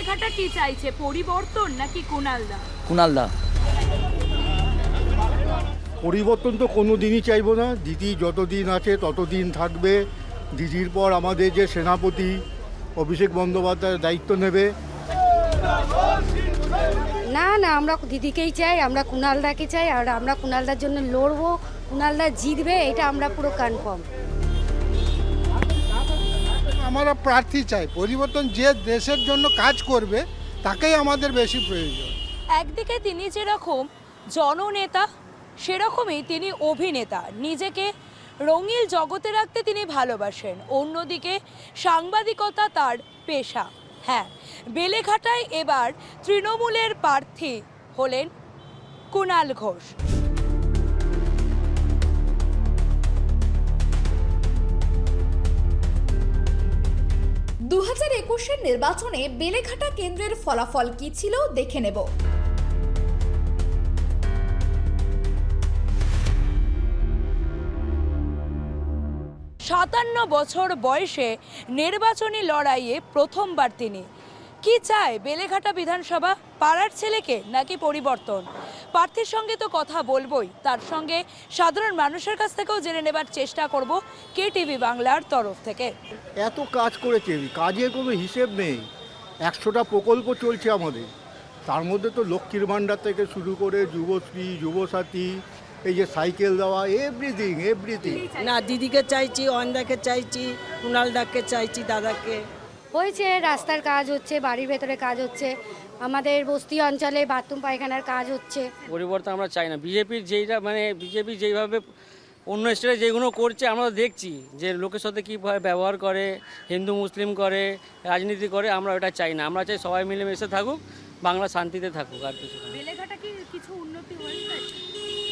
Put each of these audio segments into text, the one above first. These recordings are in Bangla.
বেলেঘাটা কি চাইছে, পরিবর্তন নাকি কুণালদা? কুণালদা। পরিবর্তন তো কোনো দিনই চাইবো না। দিদি যতদিন আছে ততদিন থাকবে। দিদির পর আমাদের যে সেনাপতি অভিষেক বন্দ্যোপাধ্যায় দায়িত্ব নেবে। না না, আমরা দিদিকেই চাই, আমরা কুণালদাকে চাই, আর আমরা কুণালদার জন্য লড়বো। কুণালদা জিতবে, এটা আমরা পুরো কনফার্ম। আমরা প্রার্থী চাই, পরিবর্তন যে দেশের জন্য কাজ করবে তাকেই আমাদের বেশি প্রয়োজন। একদিকে তিনি যেরকম জননেতা, সেরকমই তিনি অভিনেতা। নিজেকে রঙিন জগতে রাখতে তিনি ভালোবাসেন। অন্যদিকে সাংবাদিকতা তার পেশা। হ্যাঁ, বেলেঘাটায় এবার তৃণমূলের প্রার্থী হলেন কুণাল ঘোষ। 2021-এর নির্বাচনে বেলেঘাটা কেন্দ্রের ফলাফল কি ছিল দেখে নেব। সাতান্ন বছর বয়সে নির্বাচনী লড়াইয়ে প্রথমবার তিনি। কি চায় বেলেঘাটা বিধানসভা? পাড়ার ছেলেকে নাকি পরিবর্তন? প্রার্থীর সঙ্গে তো কথা বলবোই, তার সঙ্গে সাধারণ মানুষের কাছ থেকেও জেনে নেবার চেষ্টা করব KTV বাংলার তরফ থেকে। এত কাজ করেছে, কাজের কোনো হিসেব নেই। 100টা প্রকল্প চলছে আমাদের, তার মধ্যে তো লক্ষ্মীর ভাণ্ডার থেকে শুরু করে যুবশ্রী, যুবসাথী, এই যে সাইকেল দেওয়া, এভরিথিং। না, দিদিকে চাইছি, অয়নদাকে চাইছি, কুণালদাকে চাইছি, দাদাকে। হয়েছে, রাস্তার কাজ হচ্ছে, বাড়ির ভেতরে কাজ হচ্ছে, আমাদের বস্তি অঞ্চলে বাথরুম পায়খানার কাজ হচ্ছে। পরিবর্তন আমরা চাই না। বিজেপির বিজেপি যেইভাবে অন্য স্টেটে যেগুলো করছে আমরা দেখছি, যে লোকের সাথে কীভাবে ব্যবহার করে, হিন্দু মুসলিম করে, রাজনীতি করে, আমরা ওটা চাই না। আমরা চাই সবাই মিলেমিশে থাকুক, বাংলা শান্তিতে থাকুক, আর কিছু না। বেলেঘাটা কি কিছু উন্নতি হয়েছে?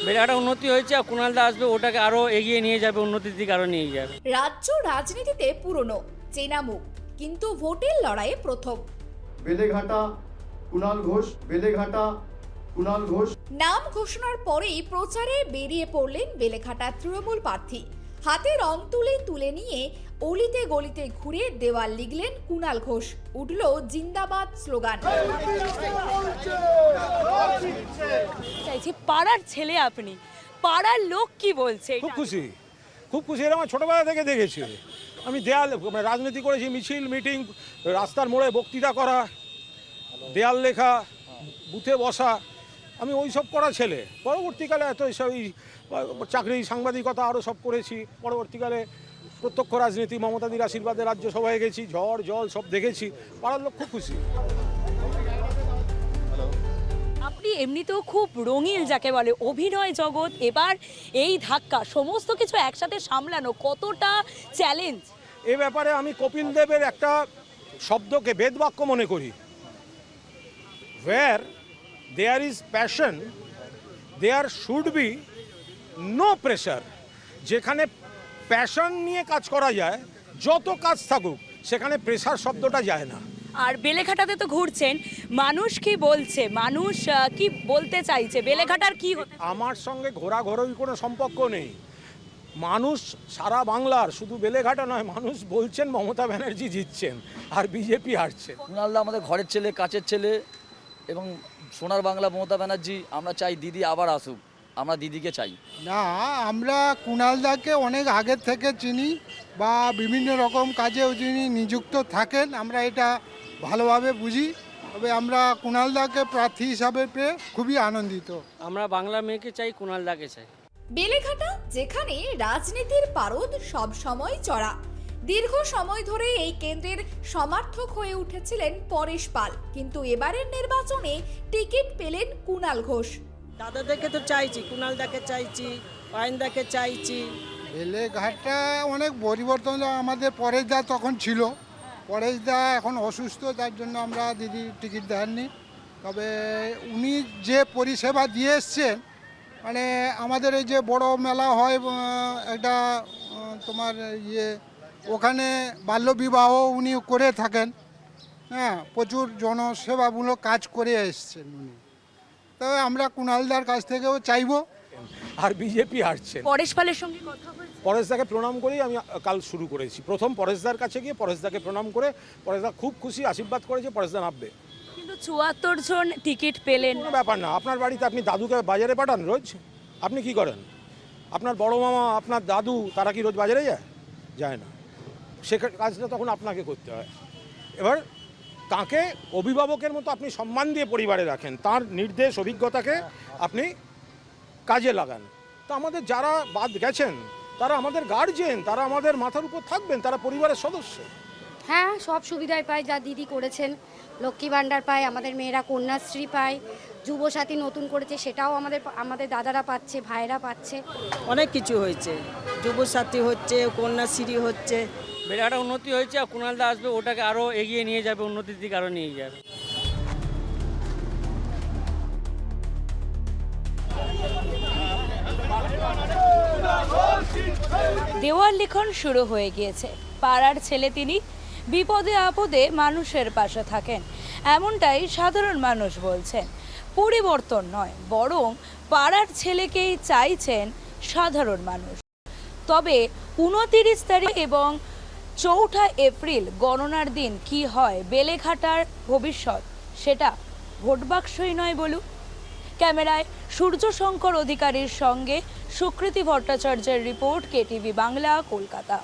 বেলেঘাটা উন্নতি হয়েছে, আর কুণালদা আসবে, ওটাকে আরও এগিয়ে নিয়ে যাবে, উন্নতির দিকে আরও নিয়ে যাবে। রাজ্য রাজনীতিতে পুরনো চেনা মুখ, কিন্তু ভোটের লড়াইয়ে প্রথম। বেলেঘাটা কুণাল ঘোষ, বেলেঘাটা কুণাল ঘোষ। নাম ঘোষণার পরেই প্রচারে বেরিয়ে পড়লেন বেলেঘাটা তৃণমূল প্রার্থী। হাতে রং তুলে নিয়ে অলিতে গলিতে ঘুরে দেওয়াল লিখলেন কুণাল ঘোষ। উঠল জিন্দাবাদ স্লোগান। চাইছি পাড়ার ছেলে আপনি, পাড়ার লোক কি বলছে? খুব খুশি। এর আমার ছোটবেলা থেকে দেখেছি। আমি দেয়াল রাজনীতি করেছি, মিছিল মিটিং, রাস্তার মোড়ে বক্তৃতা করা, দেয়াল লেখা, বুথে বসা, আমি ওই সব করা ছেলে। পরবর্তীকালে এত এইসব চাকরি, সাংবাদিকতা আরও সব করেছি। পরবর্তীকালে প্রত্যক্ষ রাজনীতি, মমতাদির আশীর্বাদে রাজ্যসভায় গেছি, ঝড় জল সব দেখেছি। পাড়ার লোক খুব খুশি। আপনি এমনিতেও খুব রঙিন, যাকে বলে অভিনয় জগৎ। এবার এই ধাক্কা, সমস্ত কিছু একসাথে সামলানো কতটা চ্যালেঞ্জ? এ ব্যাপারে আমি কপিল দেবের একটা শব্দকে বেদবাক্য মনে করি। Where there is passion, there should be no pressure. যেখানে প্যাশন নিয়ে কাজ করা যায়, যত কাজ থাকুক, সেখানে প্রেসার শব্দটা যায় না। আর বেলেঘাটাতে তো ঘুরছেন, মানুষ কি বলছে, মানুষ কি বলতে চাইছে, বেলেঘাটার কি হতে? আমার সঙ্গে ঘোরাঘোরির কোনো সম্পর্ক নেই। মানুষ সারা বাংলার, শুধু বেলেঘাটা নয়, মানুষ বলছেন মমতা ব্যানার্জি জিতছেন আর বিজেপি হারছে। কুণালদা আমাদের ঘরের ছেলে, কাছের ছেলে, এবং সোনার বাংলা মমতা ব্যানার্জি। আমরা চাই দিদি আবার আসুক, আমরা দিদিকে চাই। না, আমরা কুণালদাকে অনেক আগের থেকে চিনি, বা বিভিন্ন রকম কাজেও যিনি নিযুক্ত থাকেন, আমরা এটা ভালোভাবে বুঝি। তবে আমরা কুণালদাকে প্রার্থী হিসাবে পেয়ে খুবই আনন্দিত। আমরা বাংলা মেয়েকে চাই, কুণালদাকে চাই। বেলেঘাটা যেখানে রাজনীতির পারদ সব সময় চড়া। দীর্ঘ সময় ধরে এই কেন্দ্রের সমর্থক হয়ে উঠেছিলেন পরেশ পাল, কিন্তু এবারের নির্বাচনে টিকিট পেলেন কুণাল ঘোষ। দাদাদেরকে তো চাইছি, কুণালদাকে চাইছি, অয়নদাকে চাইছি। বেলেঘাটা অনেক পরিবর্তন। আমাদের পরেশদা তখন ছিল, পরেশদা এখন অসুস্থ, তার জন্য আমরা দিদি টিকিট দেননি। তবে উনি যে পরিষেবা দিয়ে এসছেন, মানে আমাদের এই যে বড় মেলা হয় একটা তোমার ওখানে বাল্যবিবাহ উনি করে থাকেন। হ্যাঁ, প্রচুর জনসেবামূলক কাজ করে এসছেন উনি। তবে আমরা কুণালদার কাছ থেকেও চাইব আর বিজেপি হারছেন। পরেশ পালের সঙ্গে কথা হয়েছে? পরেশদাকে প্রণাম করেই আমি কাল শুরু করেছি। প্রথম পরেশদার কাছে গিয়ে পরেশদাকে প্রণাম করে পরেশদা খুব খুশি, আশীর্বাদ করেছে পরেশদা নামবে। কিন্তু 74 জন টিকিট পেলেন। কোনো ব্যাপার না। আপনার বাড়িতে আপনি দাদুকে বাজারে পাঠান রোজ? আপনি কি করেন? আপনার বড় মামা, আপনার দাদু, তারা কি রোজ বাজারে যায় না? সে কাজটা তখন আপনাকে করতে হয়। এবার তাকে অভিভাবকের মতো আপনি সম্মান দিয়ে পরিবারে রাখেন, তার নির্দেশ অভিজ্ঞতাকে আপনি কাজে লাগান। তো আমাদের যারা বাদ গেছেন তারা আমাদের গার্জিয়ান, তারা আমাদের মাথার উপর থাকবেন, তারা পরিবারের সদস্য। হ্যাঁ, সব সুবিধাই পায় যা দিদি করেছেন। লক্ষ্মী ভাণ্ডার পায়, আমাদের মেয়েরা কন্যাশ্রী পায়, যুবসাথী নতুন করেছে সেটাও আমাদের দাদারা পাচ্ছে, ভাইরা পাচ্ছে। অনেক কিছু হয়েছে, যুবসাথী হচ্ছে, কন্যাশ্রী হচ্ছে। বেলেঘাটা উন্নতি হয়েছে, আর কুণালদা আসবে, ওটাকে আরও এগিয়ে নিয়ে যাবে, উন্নতির দিকে আরও নিয়ে যাবে। দেওয়াল লিখন শুরু হয়ে গিয়েছে। পাড়ার ছেলে তিনি, বিপদে আপদে মানুষের পাশে থাকেন, এমনটাই সাধারণ মানুষ বলছেন। পরিবর্তন নয়, বরং পাড়ার ছেলেকেই চাইছেন সাধারণ মানুষ। তবে 29 তারিখ এবং 4 এপ্রিল গণনার দিন কি হয় বেলেঘাটার ভবিষ্যৎ, সেটা ভোট বাক্সই নয় বলুক। ক্যামেরায় সূর্যশঙ্কর অধিকারীর সঙ্গে সুকৃতি ভট্টাচার্যের রিপোর্ট, কেটিভি বাংলা, কলকাতা।